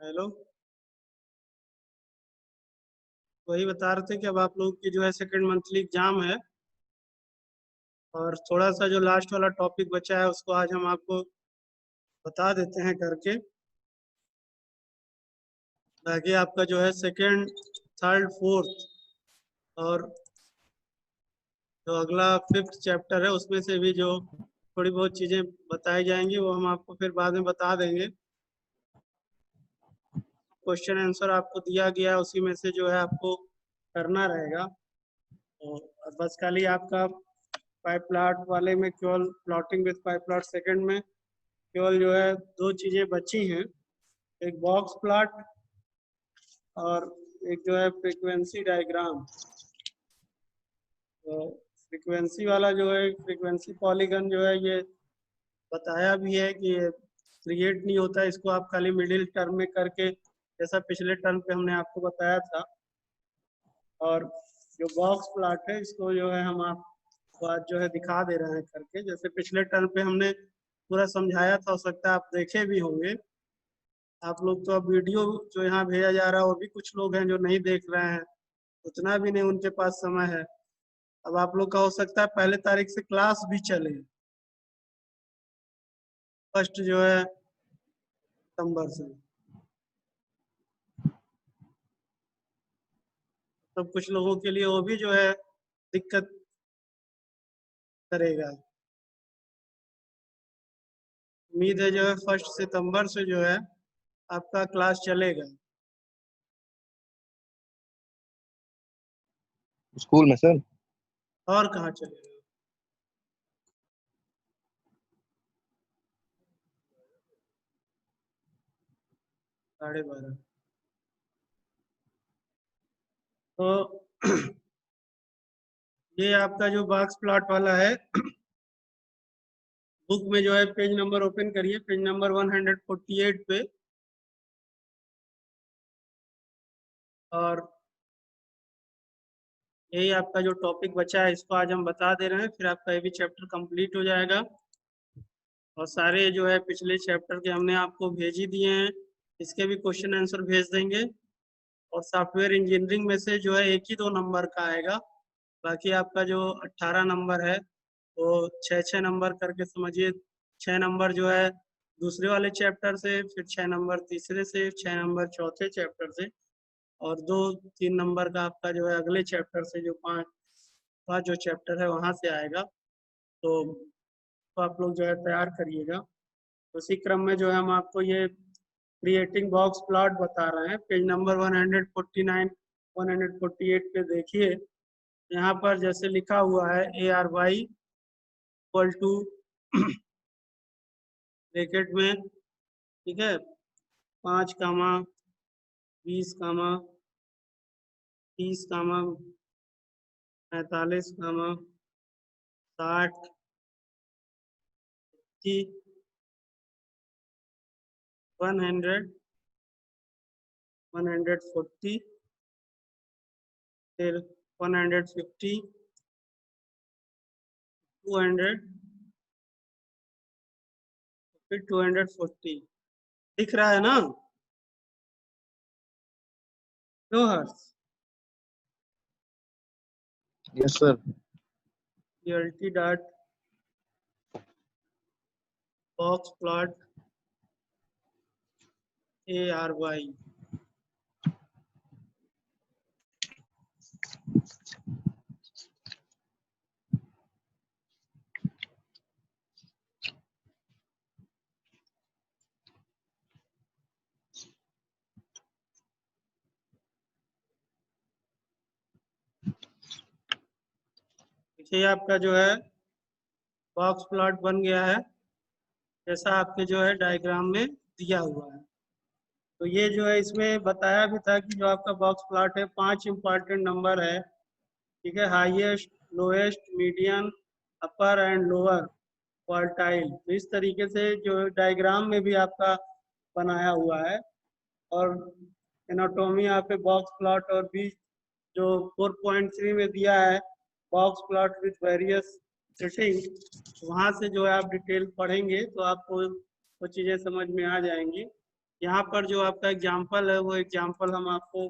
Hello. वही बता रहे थे कि अब आप लोग की जो है सेकंड मंथली एग्जाम है, और थोड़ा सा जो लास्ट वाला टॉपिक बचा है उसको आज हम आपको बता देते हैं करके, ताकि आपका जो है सेकंड थर्ड फोर्थ और जो अगला फिफ्थ चैप्टर है उसमें से भी जो थोड़ी बहुत चीजें बताई जाएंगी वो हम आपको फिर बाद में बता देंगे। क्वेश्चन आंसर आपको दिया गया है, उसी में से जो है आपको करना रहेगा। और बस खाली आपका पाइप प्लॉट वाले में केवल plotting with pipe plot second में केवल जो है दो चीजें बची हैं, एक बॉक्स प्लॉट और एक जो है फ्रीक्वेंसी डायग्राम। तो फ्रीक्वेंसी वाला जो है फ्रीक्वेंसी पॉलीगन जो है ये बताया भी है कि ये क्रिएट नहीं होता, इसको आप खाली मिडिल टर्म में करके, जैसा पिछले टर्म पे हमने आपको बताया था। और जो बॉक्स प्लॉट है इसको जो है हम आपको आज जो है दिखा दे रहे हैं करके, जैसे पिछले टर्म पे हमने पूरा समझाया था, हो सकता है आप देखे भी होंगे। आप लोग तो अब वीडियो जो यहाँ भेजा जा रहा है वो भी कुछ लोग हैं जो नहीं देख रहे हैं, उतना भी नहीं उनके पास समय है। अब आप लोग का हो सकता है पहले तारीख से क्लास भी चले, फर्स्ट जो है सितंबर से। तो कुछ लोगों के लिए वो भी जो है दिक्कत करेगा। उम्मीद है जो है फर्स्ट सितंबर से जो है आपका क्लास चलेगा। स्कूल में सर। और कहाँ चलेगा? 12:30। तो ये आपका जो बॉक्स प्लॉट वाला है, बुक में जो है पेज नंबर ओपन करिए, पेज नंबर 148 पे। और यही आपका जो टॉपिक बचा है इसको आज हम बता दे रहे हैं, फिर आपका ये भी चैप्टर कंप्लीट हो जाएगा। और सारे जो है पिछले चैप्टर के हमने आपको भेज ही दिए हैं, इसके भी क्वेश्चन आंसर भेज देंगे। और सॉफ्टवेयर इंजीनियरिंग में से जो है एक ही 2 नंबर का आएगा, बाकी आपका जो 18 नंबर है वो 6-6 नंबर करके समझिए। 6 नंबर जो है दूसरे वाले चैप्टर से, फिर 6 नंबर तीसरे से, 6 नंबर चौथे चैप्टर से, और 2-3 नंबर का आपका जो है अगले चैप्टर से, जो पांच जो चैप्टर है वहां से आएगा। तो आप लोग जो है तैयार करिएगा। उसी क्रम में जो है हम आपको ये क्रिएटिंग बॉक्स प्लॉट बता रहे हैं, पेज नंबर 149 148 पे देखिए। यहाँ पर जैसे लिखा हुआ है ARY इक्वल टू ब्रैकेट में, ठीक है, 5, 20, 45, 60, 100, 140, फिर 150, 200, फिर 240। दिख रहा है ना? No Harsh. Yes sir. lt dot box plot ARY। देखिए आपका जो है बॉक्स प्लॉट बन गया है, जैसा आपके जो है डायग्राम में दिया हुआ है। तो ये जो है इसमें बताया भी था कि जो आपका बॉक्स प्लॉट है 5 इंपॉर्टेंट नंबर है, ठीक है, highest, lowest, medium, upper and lower quartile. तो इस तरीके से जो डायग्राम में भी आपका बनाया हुआ है। और एनाटोमी यहाँ पे बॉक्स प्लॉट और भी जो 4.3 में दिया है, box plot with various setting, वहाँ से जो है आप डिटेल पढ़ेंगे तो आपको वो चीज़ें समझ में आ जाएंगी। यहाँ पर जो आपका एग्जाम्पल है वो एग्जाम्पल हम आपको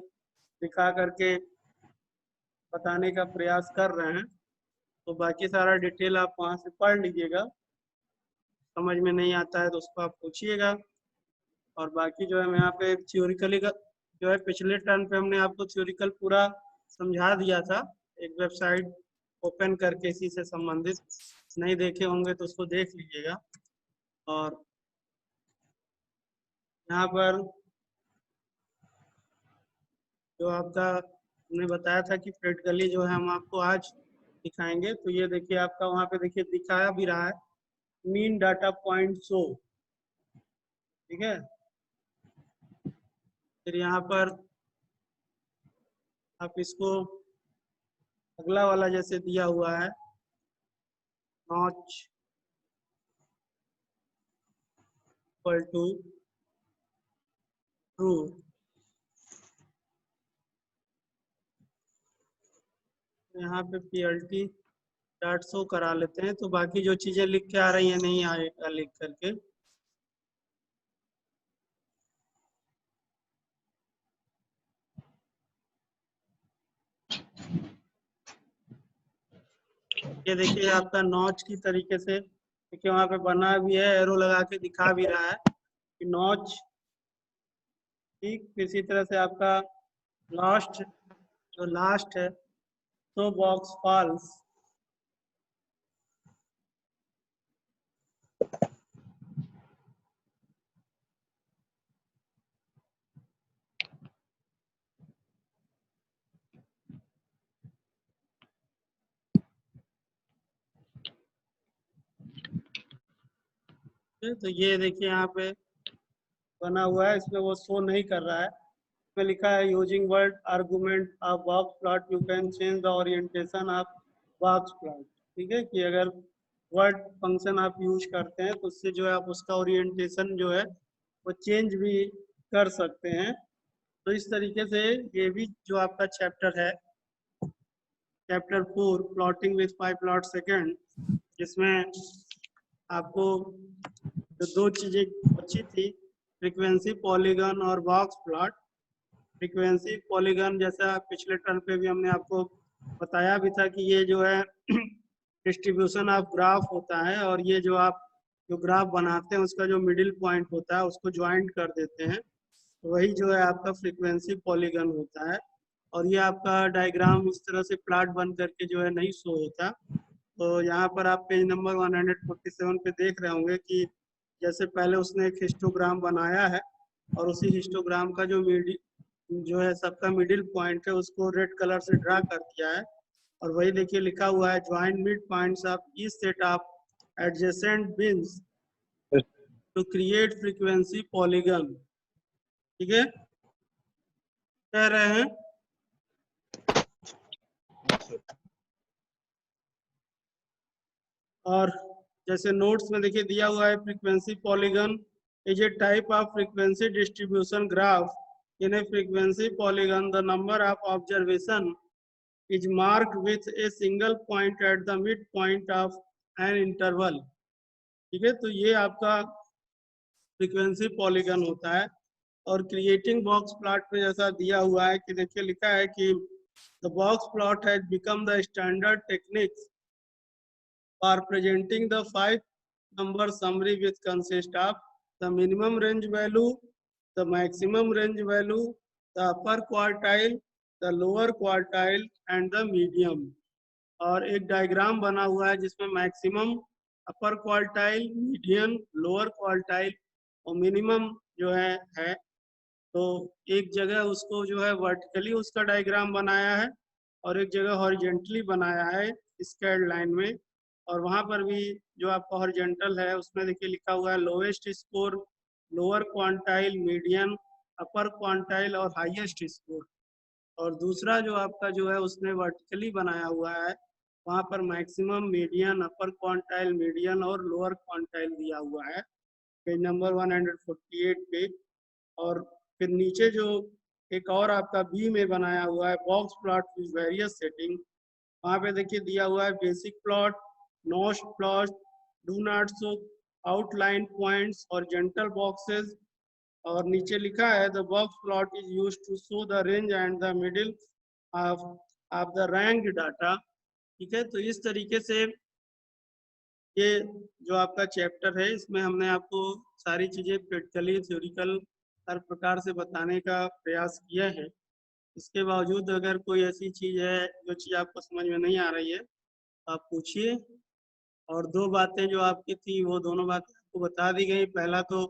दिखा करके बताने का प्रयास कर रहे हैं, तो बाकी सारा डिटेल आप वहाँ से पढ़ लीजिएगा। समझ में नहीं आता है तो उसको आप पूछिएगा। और बाकी जो है मैं यहाँ पे थ्योरिकली का जो है पिछले टर्न पे हमने आपको थ्योरिकल पूरा समझा दिया था, एक वेबसाइट ओपन करके इसी से संबंधित, नहीं देखे होंगे तो उसको देख लीजिएगा। और यहाँ पर जो आपका हमने बताया था कि प्रैक्टिकली जो है हम आपको आज दिखाएंगे, तो ये देखिए आपका वहाँ पे देखिए दिखाया भी रहा है मीन डाटा पॉइंट शो, ठीक है। फिर यहाँ पर आप इसको अगला वाला जैसे दिया हुआ है नॉच इक्वल टू ट्रू, यहाँ पे पीएलटी डॉट शो करा लेते हैं, तो बाकी जो चीजें लिख के आ रही हैं नहीं आएगा लिख करके। ये देखिए आपका नॉच की तरीके से देखिए वहां पे बना भी है, एरो लगा के दिखा भी रहा है कि नॉच, ठीक। इसी तरह से आपका लास्ट जो लास्ट है तो बॉक्स फॉल्स, तो ये देखिए यहाँ पे बना हुआ है, इसमें वो शो नहीं कर रहा है। इसमें लिखा है using word argument of box plot you can change the orientation of box plot, ठीक है। कि अगर वर्ड फंक्शन आप यूज करते हैं तो उससे जो है आप उसका ओरिएंटेशन जो है वो चेंज भी कर सकते हैं। तो इस तरीके से ये भी जो आपका चैप्टर है chapter 4 plotting with 5 plot second, जिसमें आपको जो दो चीजें बची थी फ्रीक्वेंसी पॉलीगन और बॉक्स प्लॉट। फ्रीक्वेंसी पॉलीगन जैसा पिछले टर्म पे भी हमने आपको बताया भी था कि ये जो है डिस्ट्रीब्यूशन ऑफ ग्राफ होता है, और ये जो आप जो ग्राफ बनाते हैं उसका जो मिडिल पॉइंट होता है उसको ज्वाइंट कर देते हैं, तो वही जो है आपका फ्रीक्वेंसी पॉलीगन होता है। और ये आपका डायग्राम इस तरह से प्लॉट बन करके जो है नहीं शो होता। तो यहाँ पर आप पेज नंबर 147 पे देख रहे होंगे कि जैसे पहले उसने एक हिस्टोग्राम बनाया है और उसी हिस्टोग्राम का जो है सबका मिडिल पॉइंट है उसको रेड कलर से ड्रा कर दिया है। और वही देखिए लिखा हुआ है join mid points of each set of adjacent bins to create frequency polygon, ठीक है। कह रहे हैं और जैसे नोट्स में देखिए दिया हुआ है frequency polygon is a type of frequency distribution graph. In A frequency polygon the number of observation is marked with a single point at the midpoint of an interval, ठीक है। तो ये आपका फ्रीक्वेंसी पॉलीगन होता है। और creating box plot में जैसा दिया हुआ है कि देखिए लिखा है कि the box plot has become the standard techniques for presenting the 5 number summary which consist of the minimum range value, the maximum range value, the upper quartile, the lower quartile and the medium। और एक diagram बना हुआ है जिसमें maximum, अपर quartile, median, lower quartile और minimum जो है। तो एक जगह उसको जो है वर्टिकली उसका डायग्राम बनाया है और एक जगह हॉरिजेंटली बनाया है स्केल्ड लाइन में। और वहां पर भी जो आपका हॉरिजेंटल है उसमें देखिए लिखा हुआ है lowest score, lower quantile, median, upper quantile और हाईएस्ट स्कोर। और दूसरा जो आपका जो है उसने वर्टिकली बनाया हुआ है वहां पर maximum, median, upper quantile, median और लोअर क्वांटाइल दिया हुआ है पेज नंबर 148 पे। और फिर नीचे जो एक और आपका बी में बनाया हुआ है box plot with various setting, वहाँ पे देखिए दिया हुआ है basic plot, notch plot, do not show outline points और जेंटल बॉक्सेस और नीचे लिखा है the box plot is used to show the range and the middle of the rank data. ठीक है, तो इस तरीके से ये जो आपका चैप्टर है इसमें हमने आपको सारी चीजें प्रैक्टिकली थ्योरिकल हर प्रकार से बताने का प्रयास किया है। इसके बावजूद अगर कोई ऐसी चीज है जो चीज आपको समझ में नहीं आ रही है तो आप पूछिए। और दो बातें जो आपकी थी वो दोनों बातें आपको बता दी गई। पहला तो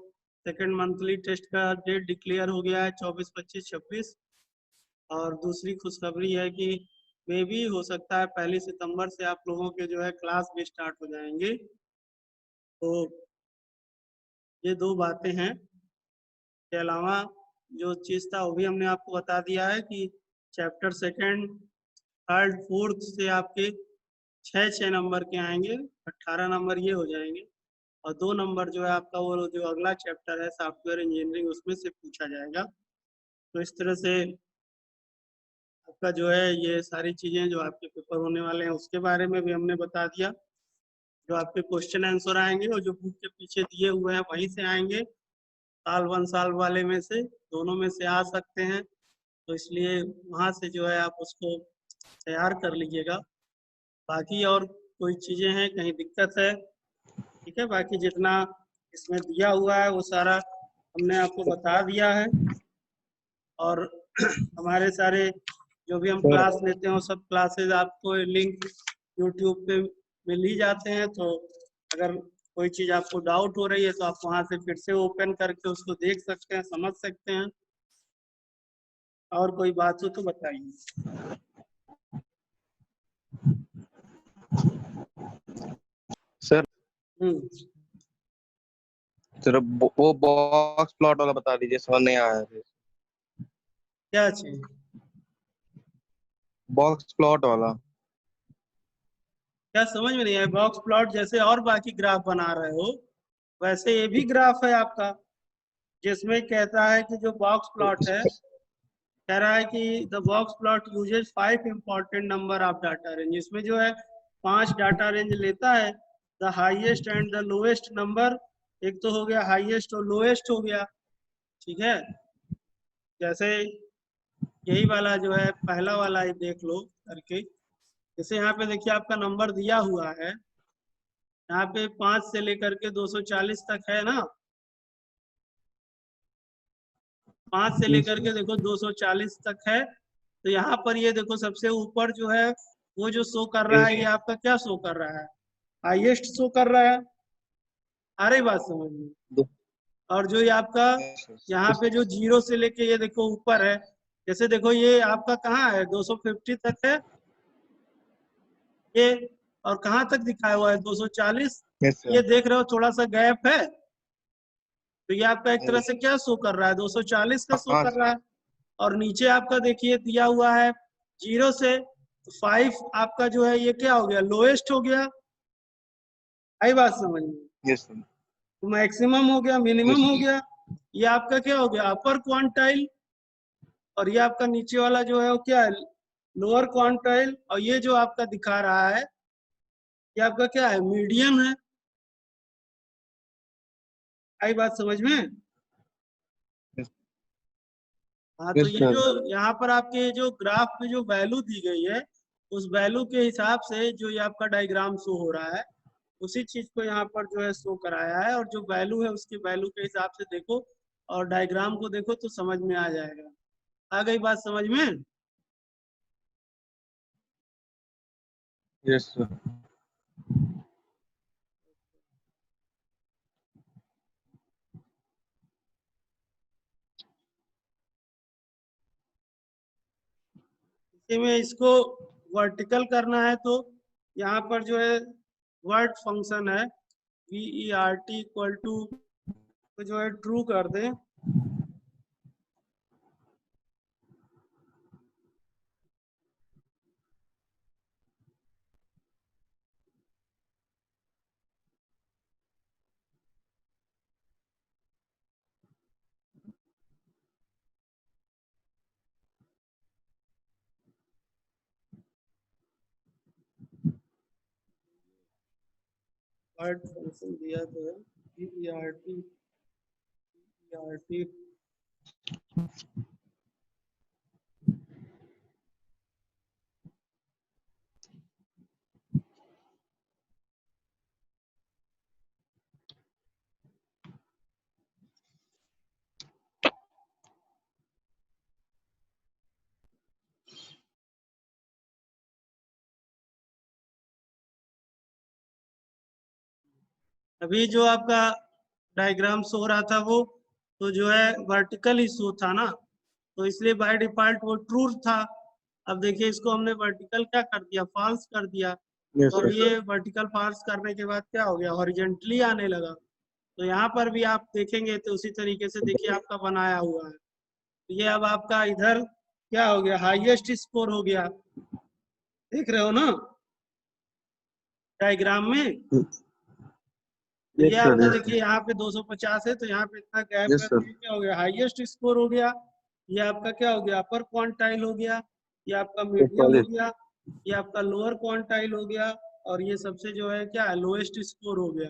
सेकंड मंथली टेस्ट का डेट डिक्लेयर हो गया है 24, 25, 26। और दूसरी खुशखबरी है कि मे भी हो सकता है 1 सितंबर से आप लोगों के जो है क्लास भी स्टार्ट हो जाएंगे। तो ये दो बातें हैं। के अलावा जो चीज था वो भी हमने आपको बता दिया है कि चैप्टर सेकंड, थर्ड, फोर्थ से आपके 6 नंबर के आएंगे, 18 नंबर ये हो जाएंगे। और 2 नंबर जो है आपका वो जो अगला चैप्टर है सॉफ्टवेयर इंजीनियरिंग उसमें से पूछा जाएगा। तो इस तरह से आपका जो है ये सारी चीजें जो आपके पेपर होने वाले हैं उसके बारे में भी हमने बता दिया। जो आपके क्वेश्चन आंसर आएंगे और जो बुक के पीछे दिए हुए हैं वहीं से आएंगे। साल 1 साल वाले में से दोनों में से आ सकते हैं, तो इसलिए वहां से जो है आप उसको तैयार कर लीजिएगा। बाकी और कोई चीजें हैं कहीं दिक्कत है? ठीक है, बाकी जितना इसमें दिया हुआ है वो सारा हमने आपको बता दिया है। और हमारे सारे जो भी हम सर क्लास लेते हैं वो सब क्लासेस आपको लिंक यूट्यूब पे मिल ही जाते हैं। तो अगर कोई चीज आपको डाउट हो रही है तो आप वहां से फिर से ओपन करके उसको देख सकते हैं, समझ सकते हैं। और कोई बात हो तो बताइए। सर हम्म, सर वो बॉक्स प्लॉट वाला बता दीजिए, समझ नहीं आया है। क्या चीज? बॉक्स प्लॉट वाला। क्या समझ में नहीं आया? बॉक्स प्लॉट जैसे और बाकी ग्राफ बना रहे हो वैसे ये भी ग्राफ है आपका, जिसमें कहता है कि जो बॉक्स प्लॉट है कह रहा है कि the box plot uses 5 important number of data range. इसमें जो है 5 डाटा रेंज लेता है। The highest and the lowest number, एक तो हो गया हाईएस्ट और लोएस्ट हो गया। ठीक है, जैसे यही वाला जो है पहला वाला ही देख लो करके। जैसे यहाँ पे देखिए आपका नंबर दिया हुआ है, यहाँ पे 5 से लेकर के 240 तक है ना। 5 से जी लेकर सर। के देखो 240 तक है। तो यहाँ पर ये देखो सबसे ऊपर जो है वो जो शो कर रहा है ये आपका क्या शो कर रहा है? हाईएस्ट शो कर रहा है। आ रही बात समझ में? दो- और जो ये आपका यहाँ पे जो जीरो से लेके ये देखो ऊपर है, जैसे देखो ये आपका कहाँ है 250 तक है ये, और कहाँ तक दिखाया हुआ है 240। यस ये सर। देख रहे हो थोड़ा सा गैप है, तो ये आपका एक तरह से क्या शो कर रहा है 240 का शो हाँ कर रहा है। और नीचे आपका देखिए दिया हुआ है 0 से 5, आपका जो है ये क्या हो गया लोएस्ट हो गया। आई बात समझ में? Yes sir. तो मैक्सिमम हो गया, मिनिमम यस हो गया। ये आपका क्या हो गया अपर क्वांटाइल, और ये आपका नीचे वाला जो है वो क्या है लोअर क्वांटाइल। और ये जो आपका दिखा रहा है ये आपका क्या है मीडियम है। आई बात समझ में? हाँ, तो यस ये सर। जो यहाँ पर आपके जो ग्राफ में जो वैल्यू दी गई है उस वैल्यू के हिसाब से जो ये आपका डायग्राम शो हो रहा है उसी चीज को यहाँ पर जो है शो कराया है। और जो वैल्यू है उसकी वैल्यू के हिसाब से देखो और डायग्राम को देखो तो समझ में आ जाएगा। आ गई बात समझ में? Yes sir. इसी में इसको वर्टिकल करना है तो यहाँ पर जो है वर्ड फंक्शन है VERT इक्वल टू जो है ट्रू कर दें। वर्ड फंक्शन दिया तो है VERT अभी जो आपका डायग्राम शो रहा था वो तो जो है वर्टिकल ही शो था ना, तो इसलिए बाय डिफॉल्ट वो ट्रू था। अब देखिए इसको हमने वर्टिकल क्या कर दिया, फॉल्स कर दिया। यस और सर। ये वर्टिकल फॉल्स करने के बाद क्या हो गया, हॉरिजॉन्टली आने लगा। तो यहाँ पर भी आप देखेंगे तो उसी तरीके से देखिए आपका बनाया हुआ है। तो ये अब आपका इधर क्या हो गया, हाईएस्ट स्कोर हो गया, देख रहे हो ना डायग्राम में। तो ये यस सर। आपका यस देखिए यहाँ पे 250 है, तो यहाँ पे इतना गैप है, तो सर। ये क्या हो गया, हाईएस्ट स्कोर हो गया। ये आपका क्या हो गया, अपर क्वांटाइल हो गया। ये आपका मीडियम हो 41। गया। ये आपका लोअर क्वांटाइल हो गया। और ये सबसे जो है क्या है, लोएस्ट स्कोर हो गया।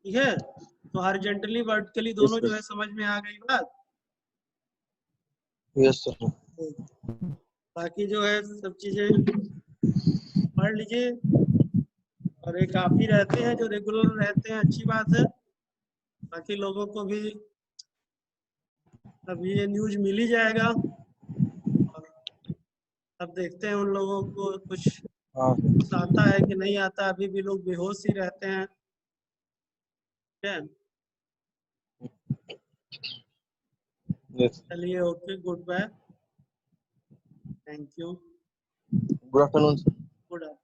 ठीक है, तो हॉरिजॉन्टली वर्टिकली दोनों जो है समझ में आ गई बात। Yes sir. बाकी जो है सब चीजें पढ़ लीजिए। और एक आप ही रहते हैं जो रेगुलर रहते हैं, अच्छी बात है। बाकी लोगों को भी अब ये न्यूज मिल ही जाएगा। और अब देखते हैं उन लोगों को कुछ हाँ आता है कि नहीं आता। अभी भी लोग बेहोश ही रहते हैं। ठीक है, यस। चलिए, okay, goodbye, thank you, good afternoon sir. Good afternoon.